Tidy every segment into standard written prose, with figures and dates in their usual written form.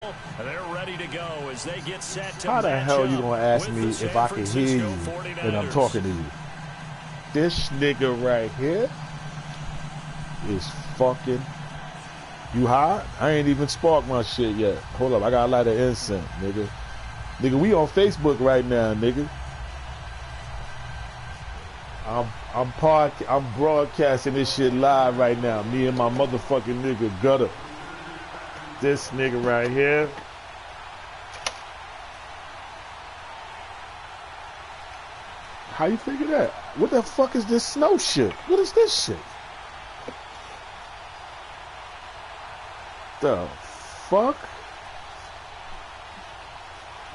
They're ready to go as they get set to How the hell you gonna ask me if I can hear you when I'm talking to you? This nigga right here is fucking. You hot? I ain't even sparked my shit yet. Hold up, I got a lot of incense, nigga. Nigga, we on Facebook right now, nigga. I'm broadcasting this shit live right now. Me and my motherfucking nigga Gutta. This nigga right here. How you figure that? What the fuck is this snow shit? What is this shit? The fuck?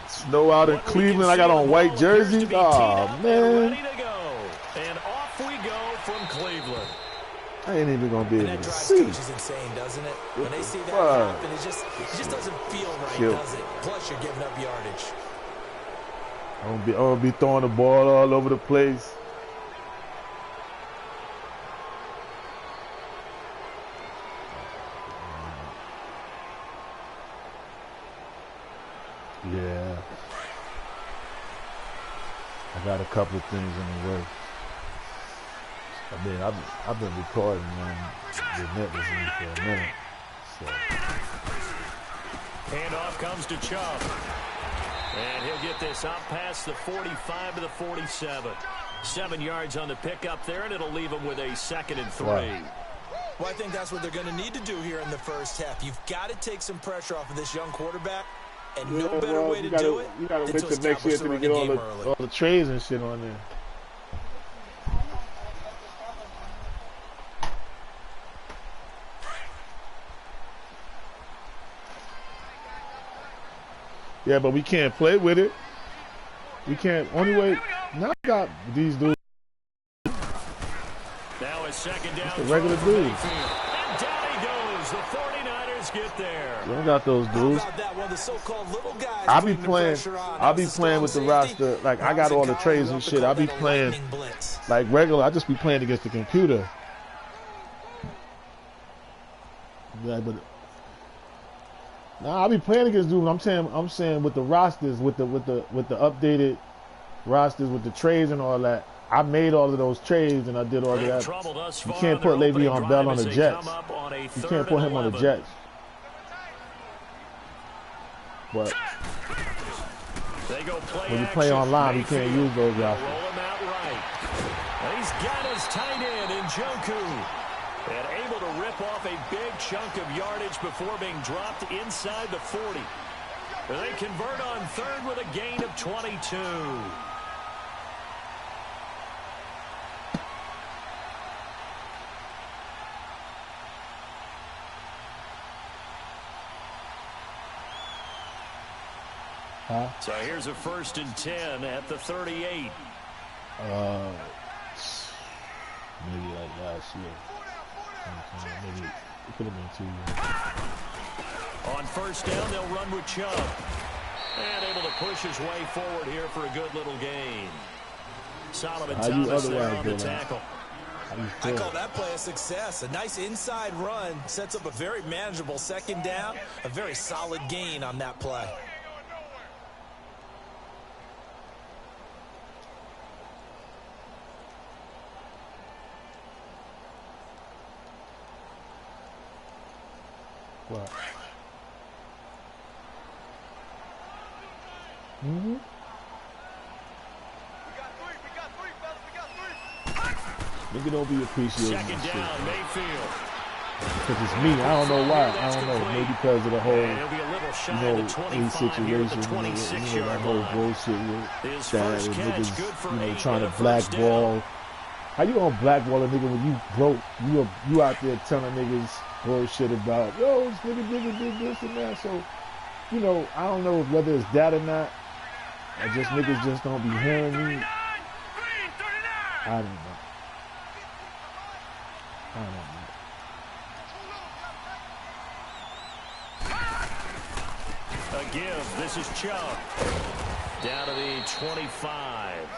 Snow out in Cleveland. I got on white jersey. Oh man. And off we go from Cleveland. I ain't even gonna be able to see. That is insane, doesn't it? When they see that happen, it just doesn't feel right, does it? Plus, you're giving up yardage. I'm gonna be throwing the ball all over the place. Yeah. I got a couple of things in the works. I mean, I've been recording, man. The net was in for a minute. So. Handoff comes to Chubb. And he'll get this up past the 45 to the 47. 7 yards on the pickup there, and it'll leave him with a 2nd and 3. Wow. Well, I think that's what they're going to need to do here in the first half. You've got to take some pressure off of this young quarterback, and no better way to do it you gotta wait till next year till we get all the trades and shit on there. Yeah, but we can't play with it. We can't. Only way. Now I got these dudes. Now it's 2nd down. It's the regular dudes. And down he goes. The 49ers get there. You don't got those dudes. I'll be playing with the roster. Like, I got all the trades and shit. I'll be playing like regular. I just be playing against the computer. Yeah, but. Nah, I'll be playing against dudes. I'm saying with the rosters, with the updated rosters, with the trades and all that. I made all of those trades and I did all of that. You can't put Le'Veon Bell on the Jets. You can't put him on the Jets. But when you play online, you can't use those guys. He's got his tight end in Njoku. And able to rip off a big chunk of yardage before being dropped inside the 40. They convert on 3rd with a gain of 22. So here's a 1st and 10 at the 38. Maybe like last year. Maybe it could have been 2 years. On 1st down, they'll run with Chubb. And able to push his way forward here for a good little gain. Solomon Thomas there on the tackle. I call that play a success. A nice inside run sets up a very manageable 2nd down. A very solid gain on that play. What? Mm-hmm. We got three, fellas. We got 3. Nigga don't be appreciating 2nd down, Mayfield. Because it's me. I don't know why. I don't know. Maybe because of the whole, in situation, that whole bullshit with that and niggas, trying to blackball. How you gonna blackball a nigga when you broke? You out there telling niggas bullshit about, yo, this nigga did this and that. So, I don't know whether it's that or not. Or just niggas just don't be hearing me. I don't know. A give. This is Chubb. Down to the 25.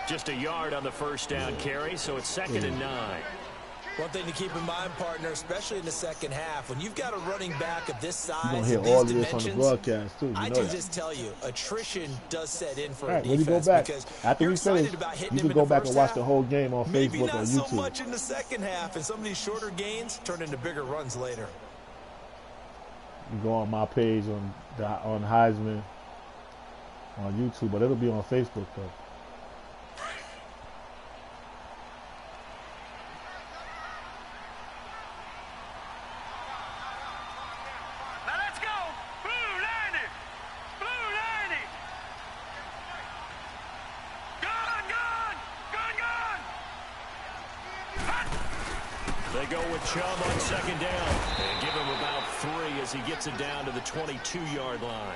Just a yard on the 1st down carry, so it's 2nd and 9. One thing to keep in mind, partner, especially in the second half, when you've got a running back of this size, you're gonna hear all of this on the broadcast too. I can just tell you, attrition does set in for all right, a when you go defense back because after you're we finish, excited about hitting you him can in go the back first and watch half. the whole game on Maybe Facebook not or so YouTube. much in the second half, and some of these shorter gains turn into bigger runs later. You go on my page on Highestman on YouTube, but it'll be on Facebook though. Now let's go. Blue 90. Blue 90. Gun, gun. Gun, gun. They go with Chubb on second down. And give him about 3 as he gets it down to the 22-yard line.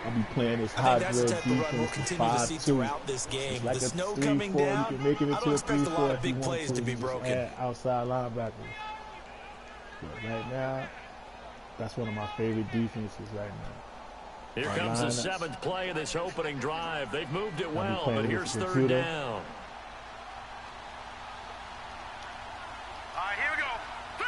I'll be playing this I high think that's the grade type of run we'll defense continue to see 5-2. throughout this game. It's like The a snow 3-4. coming down, You can make it I into don't a expect a 3-4 lot of if you big want plays to. to be You just broken. add outside linebackers. But right now, that's one of my favorite defenses right now. Here comes the 7th play of this opening drive. They've moved it well, but here's third down. All right, here we go. 3-19.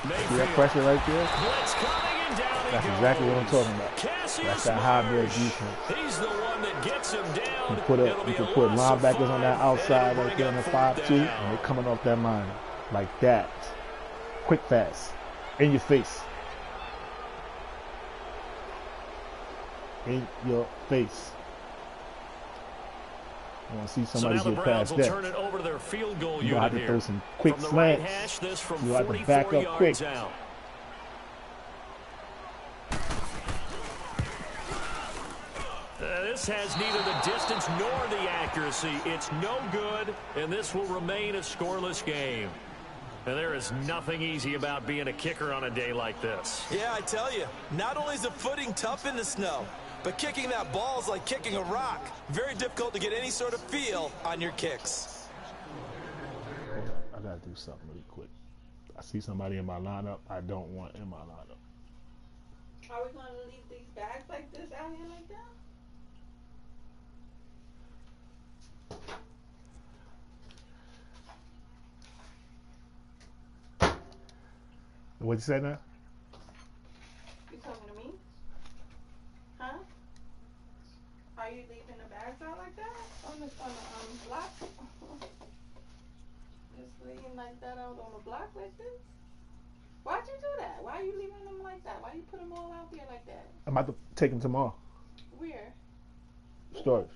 3-19. See that pressure right there? Blitz coming and down he That's goes. exactly what I'm talking about. Cassius That's that high grade Marsh. defense. He's the one that gets him down. You can put linebackers on that outside right there in the 5-2, and they're coming off that line like that. Quick, fast, in your face. In your face. I want to see somebody get past that. Turn it over to their field goal You have to throw some quick slants. You have to back up quick. This has neither the distance nor the accuracy. It's no good, and this will remain a scoreless game. And there is nothing easy about being a kicker on a day like this. Yeah, I tell you, not only is the footing tough in the snow, but kicking that ball is like kicking a rock. Very difficult to get any sort of feel on your kicks. I got to do something really quick. I see somebody in my lineup I don't want in my lineup. Are we going to leave these bags like this out here like that? What'd you say now? You talking to me? Huh? Are you leaving the bags out like that on the block? Just leaving like that out on the block like this? Why'd you do that? Why are you leaving them like that? Why you put them all out there like that? I'm about to take them tomorrow. Where? Storage.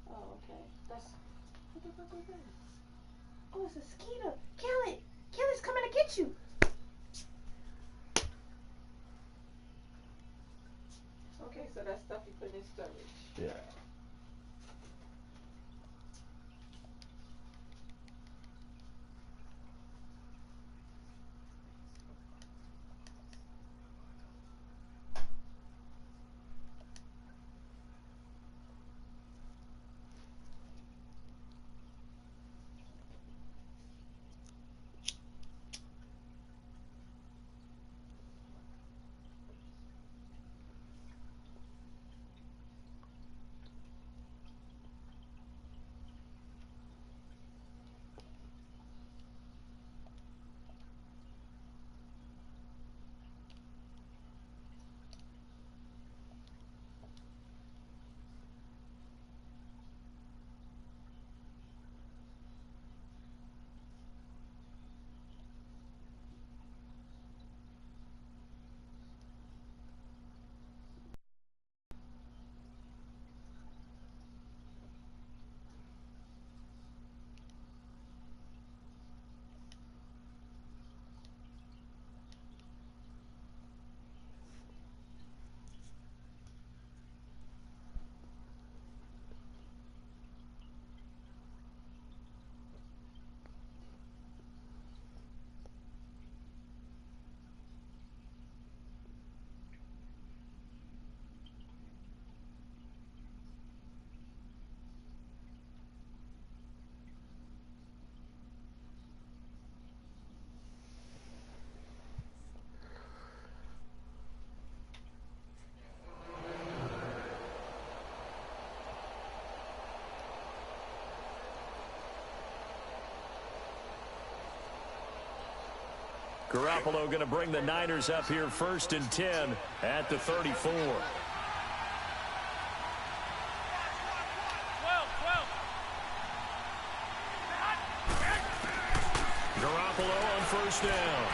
Oh, okay. That's what the fuck is that? Oh, it's a mosquito. Kill it. Kill it's coming to get you. Okay, so that stuff you put in storage. Yeah. Garoppolo going to bring the Niners up here 1st and 10 at the 34. Garoppolo on 1st down.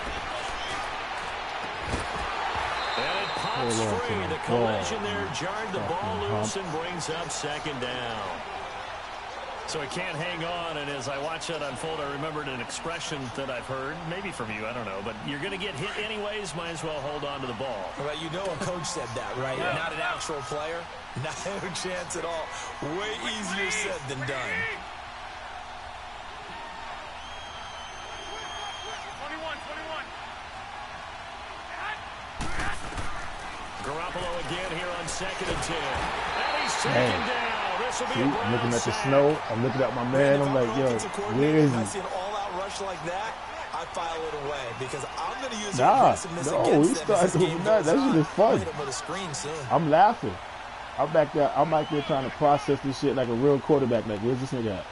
And it pops free. The collision there jarred the ball loose and brings up 2nd down. So he can't hang on, and as I watch that unfold, I remembered an expression that I've heard, maybe from you, I don't know, but you're going to get hit anyways, might as well hold on to the ball. Well, you know a coach said that, right? Yeah. Not an actual player. Not a chance at all. Way easier said than done. 21. Garoppolo again here on 2nd and 10. And he's taken down. This will be See, I'm looking at the snow. I'm looking at my man. I'm like, yo, where is he? I see an all-out rush like that, I file it away because I'm going to use aggressiveness against them. He started doing that. That shit is fun. I'm laughing. I'm back there trying to process this shit like a real quarterback. Like, where's this nigga at?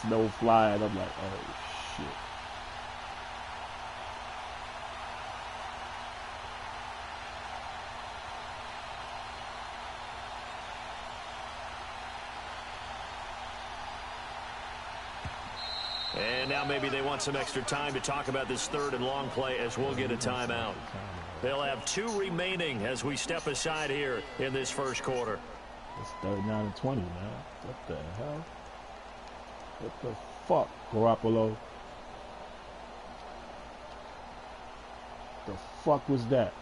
Snow flying. I'm like, oh shit. And now maybe they want some extra time to talk about this 3rd and long play as we'll get a timeout. They'll have 2 remaining as we step aside here in this 1st quarter. It's 39 and 20, man. What the hell? What the fuck, Garoppolo? The fuck was that?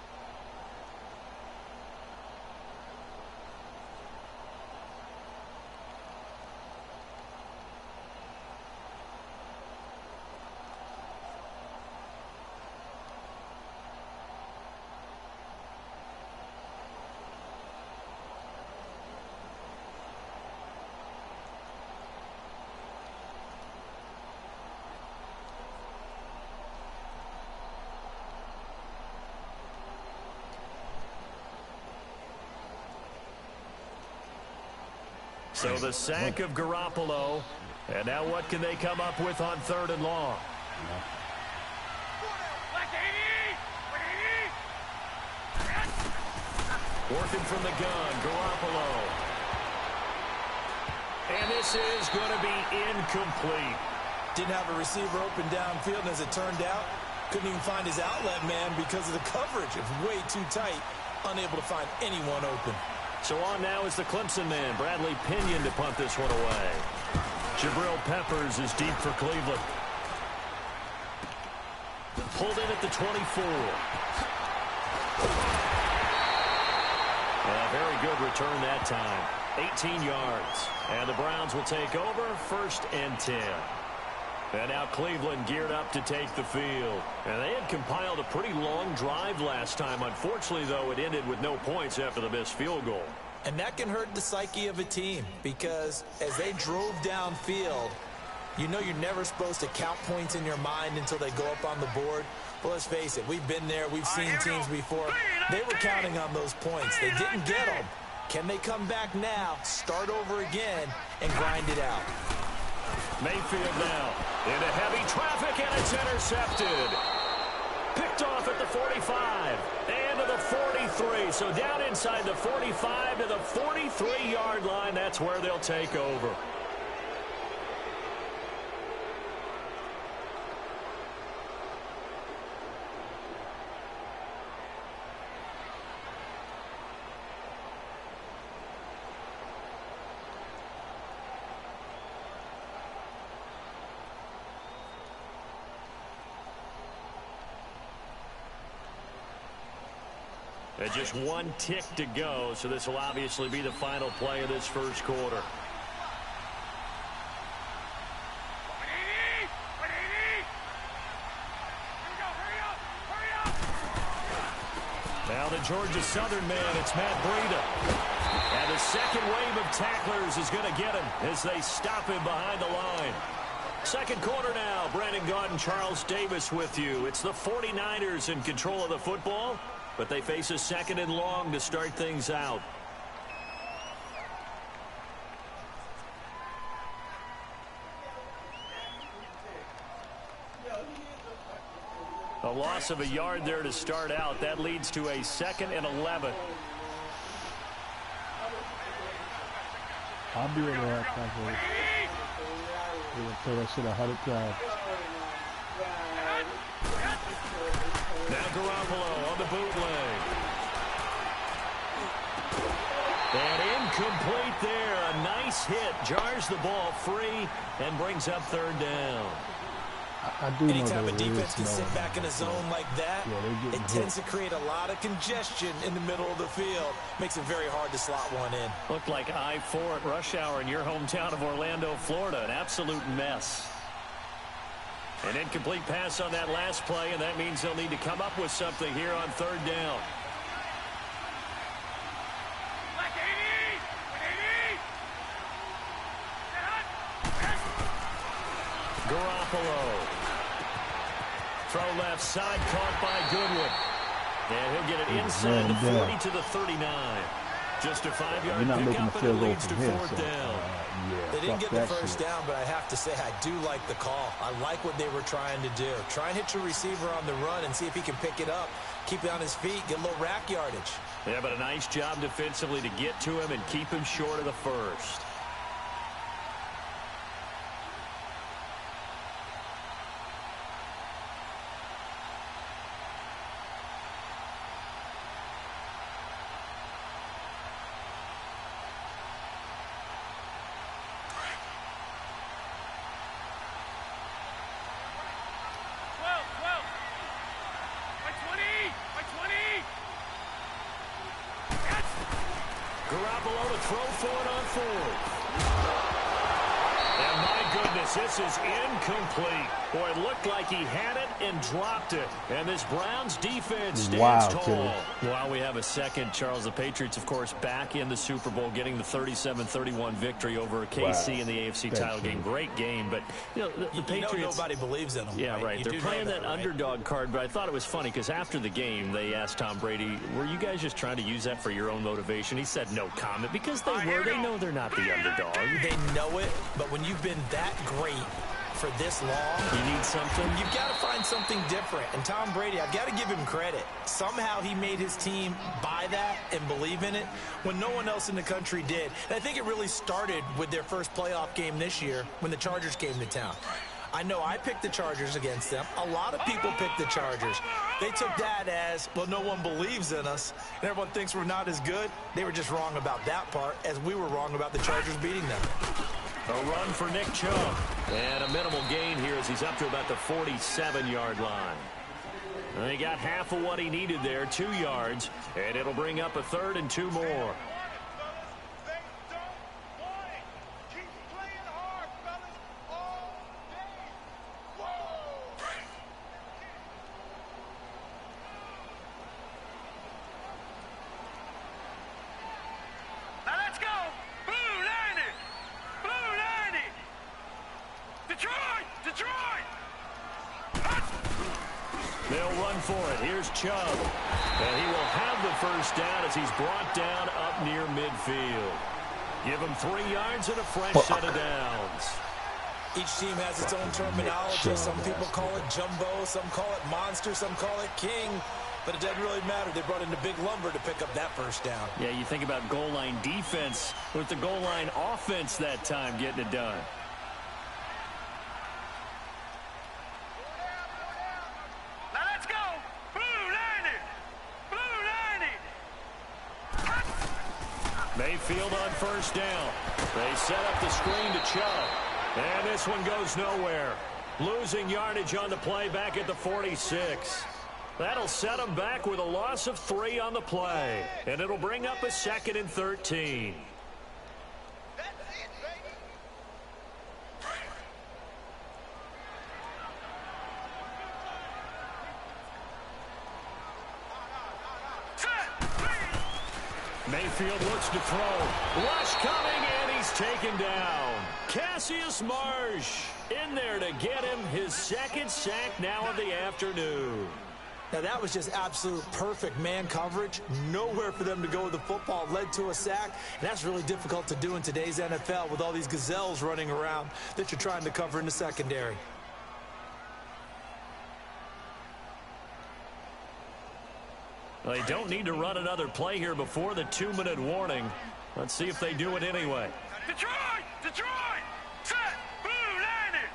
So the sack of Garoppolo. And now what can they come up with on 3rd and long? Working from the gun, Garoppolo. And this is going to be incomplete. Didn't have a receiver open downfield, and as it turned out, couldn't even find his outlet man because of the coverage. It was way too tight, unable to find anyone open. So on now is the Clemson man, Bradley Pinion, to punt this one away. Jabril Peppers is deep for Cleveland. Pulled in at the 24. A very good return that time. 18 yards. And the Browns will take over 1st and 10. And now Cleveland geared up to take the field. And they had compiled a pretty long drive last time. Unfortunately, though, it ended with no points after the missed field goal. And that can hurt the psyche of a team because as they drove downfield, you know you're never supposed to count points in your mind until they go up on the board. But let's face it, we've been there. We've seen teams before. They were counting on those points. They didn't get them. Can they come back now, start over again, and grind it out? Mayfield now into heavy traffic, and it's intercepted. Picked off at the 45 and to the 43. So down inside the 45 to the 43-yard line. That's where they'll take over. And just 1 tick to go, so this will obviously be the final play of this 1st quarter. Now the Georgia Southern man, it's Matt Breida. And the second wave of tacklers is going to get him as they stop him behind the line. 2nd quarter now, Brandon Gaudin, Charles Davis with you. It's the 49ers in control of the football, but they face a 2nd and long to start things out. A loss of a yard there to start out. That leads to a 2nd and 11. I'll be able to have confidence. We're going to play that shit 100 times. Now Garoppolo on the bootleg. And incomplete there. A nice hit. Jars the ball free and brings up 3rd down. I do know anytime a defense can sit back in a zone like that, it tends to create a lot of congestion in the middle of the field. Makes it very hard to slot one in. Looked like I-4 at rush hour in your hometown of Orlando, Florida. An absolute mess. An incomplete pass on that last play, and that means they'll need to come up with something here on 3rd down. Garoppolo. Throw left side, caught by Goodwin. And he'll get it inside the 40 to the 39. Just a 5-yard pickup, and it leads to 4th down. They didn't get the first down, but I have to say I do like the call. I like what they were trying to do. Try and hit your receiver on the run and see if he can pick it up. Keep it on his feet, get a little rack yardage. Yeah, but a nice job defensively to get to him and keep him short of the first. Garoppolo to throw for it on 4th. And my goodness, this is incomplete. Boy, it looked like he had it and dropped it. And this Browns defense stands tall. While we have a second, Charles, the Patriots, of course, back in the Super Bowl, getting the 37-31 victory over KC in the AFC title game. Great game, but you know, the Patriots. Nobody believes in them. Yeah, right. They're playing that underdog card, but I thought it was funny because after the game, they asked Tom Brady, were you guys just trying to use that for your own motivation? He said no comment because they were. They know they're not the underdog. They know it, but when you've been that great for this long, you need something. You've got to find something different. And Tom Brady, I've got to give him credit. Somehow he made his team buy that and believe in it when no one else in the country did. And I think it really started with their first playoff game this year when the Chargers came to town. I know I picked the Chargers against them. A lot of people picked the Chargers. They took that as, well, no one believes in us, and everyone thinks we're not as good. They were just wrong about that part, as we were wrong about the Chargers beating them. A run for Nick Chubb. And a minimal gain here as he's up to about the 47-yard line. And he got half of what he needed there, 2 yards, and it'll bring up a 3rd and 2 more. They'll run for it. Here's Chubb. And he will have the first down as he's brought down up near midfield. Give him 3 yards and a fresh set of downs. Each team has its own terminology. Some people call it jumbo, some call it monster, some call it king. But it doesn't really matter. They brought in the big lumber to pick up that first down. Yeah, you think about goal line defense with the goal line offense that time getting it done. Mayfield on first down. They set up the screen to Chubb. And this one goes nowhere. Losing yardage on the play back at the 46. That'll set them back with a loss of 3 on the play. And it'll bring up a 2nd and 13. Mayfield looks to throw. Rush coming, and he's taken down. Cassius Marsh in there to get him his 2nd sack now of the afternoon. Now, that was just absolute perfect man coverage. Nowhere for them to go with the football. Led to a sack, and that's really difficult to do in today's NFL with all these gazelles running around that you're trying to cover in the secondary. They don't need to run another play here before the 2-minute warning. Let's see if they do it anyway. Detroit! Detroit! Set! Blue landed!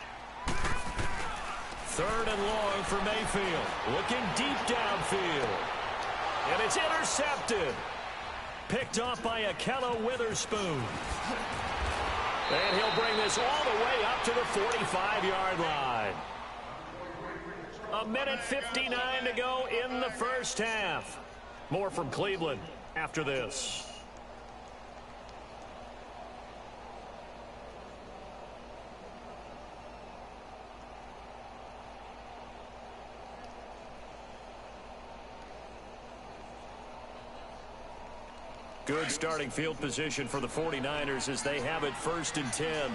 3rd and long for Mayfield. Looking deep downfield. And it's intercepted. Picked off by Akello Witherspoon. And he'll bring this all the way up to the 45-yard line. 1:59 to go in the first half. More from Cleveland after this. Good starting field position for the 49ers as they have it 1st and 10.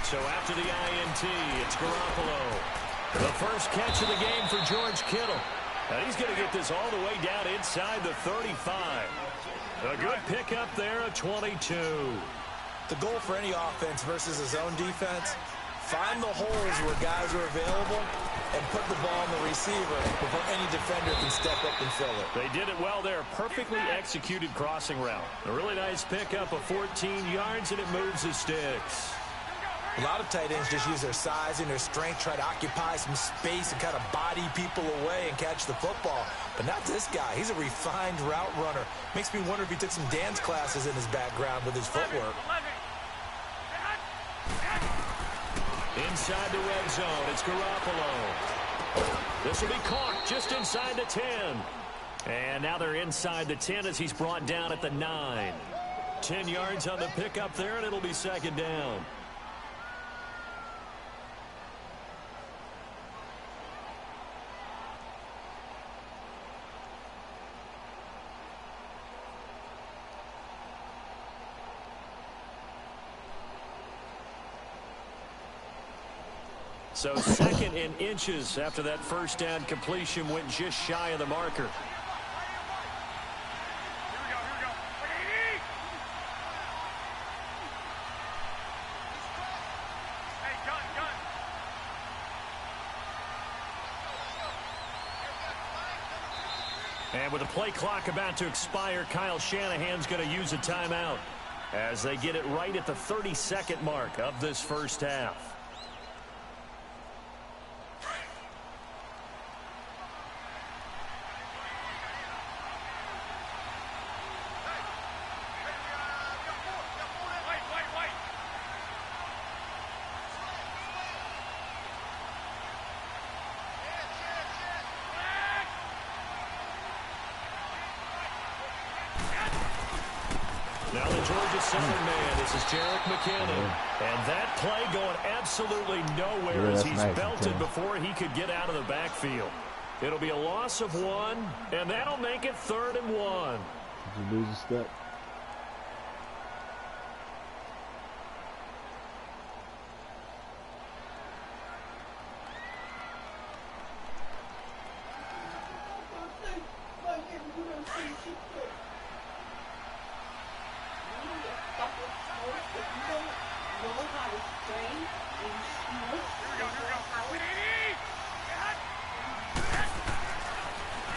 So after the INT, it's Garoppolo. The first catch of the game for George Kittle. And he's going to get this all the way down inside the 35. A good pickup there at 22. The goal for any offense versus a zone defense, find the holes where guys are available and put the ball on the receiver before any defender can step up and fill it. They did it well there. Perfectly executed crossing route. A really nice pickup of 14 yards, and it moves the sticks. A lot of tight ends just use their size and their strength, try to occupy some space and kind of body people away and catch the football. But not this guy. He's a refined route runner. Makes me wonder if he took some dance classes in his background with his footwork. Inside the red zone, it's Garoppolo. This will be caught just inside the 10. And now they're inside the 10 as he's brought down at the 9. 10 yards on the pickup there, and it'll be 2nd down. So 2nd and inches after that first down completion went just shy of the marker. Here we go. Hey, gun. And with the play clock about to expire, Kyle Shanahan's going to use a timeout as they get it right at the 32nd mark of this first half. Now the Georgia Southern man, this is Jerick McKinnon. And that play going absolutely nowhere as he's belted before he could get out of the backfield. It'll be a loss of 1, and that'll make it 3rd and 1. Did you lose a step?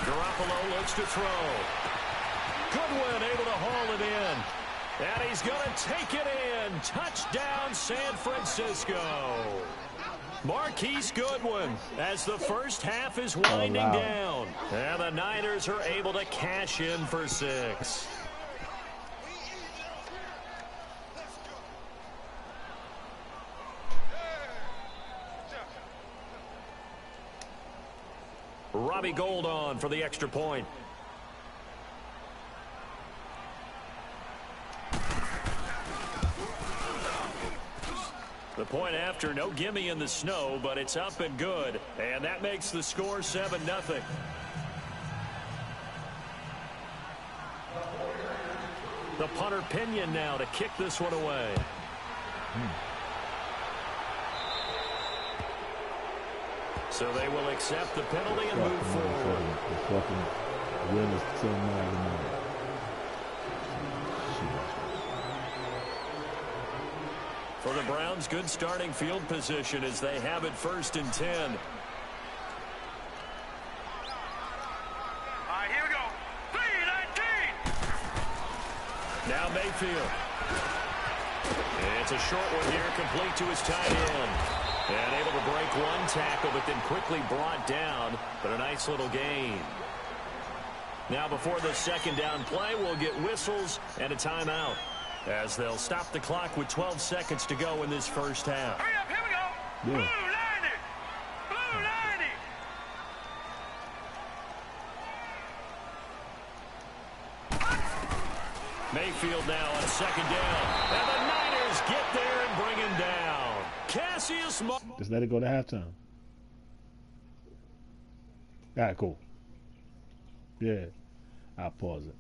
Garoppolo looks to throw. Goodwin able to haul it in. And he's going to take it in. Touchdown, San Francisco. Marquise Goodwin as the first half is winding down. And the Niners are able to cash in for 6. Robbie Gould on for the extra point. The point after, no gimme in the snow, but it's up and good. And that makes the score 7-0. The punter Pinion now to kick this one away. So they will accept the penalty and move forward. The fucking win is 10-9. For the Browns, good starting field position as they have it 1st and 10. All right, here we go. 3-19. Now Mayfield. It's a short one here, complete to his tight end. And able to break one tackle, but then quickly brought down. But a nice little gain. Now before the 2nd down play, we'll get whistles and a timeout, as they'll stop the clock with 12 seconds to go in this 1st half. Hurry up, here we go. Yeah. Blue 90. Mayfield now on 2nd down. And the Niners get there and bring him down. Cassius Martin. Just let it go to halftime. All right, cool. Yeah, I'll pause it.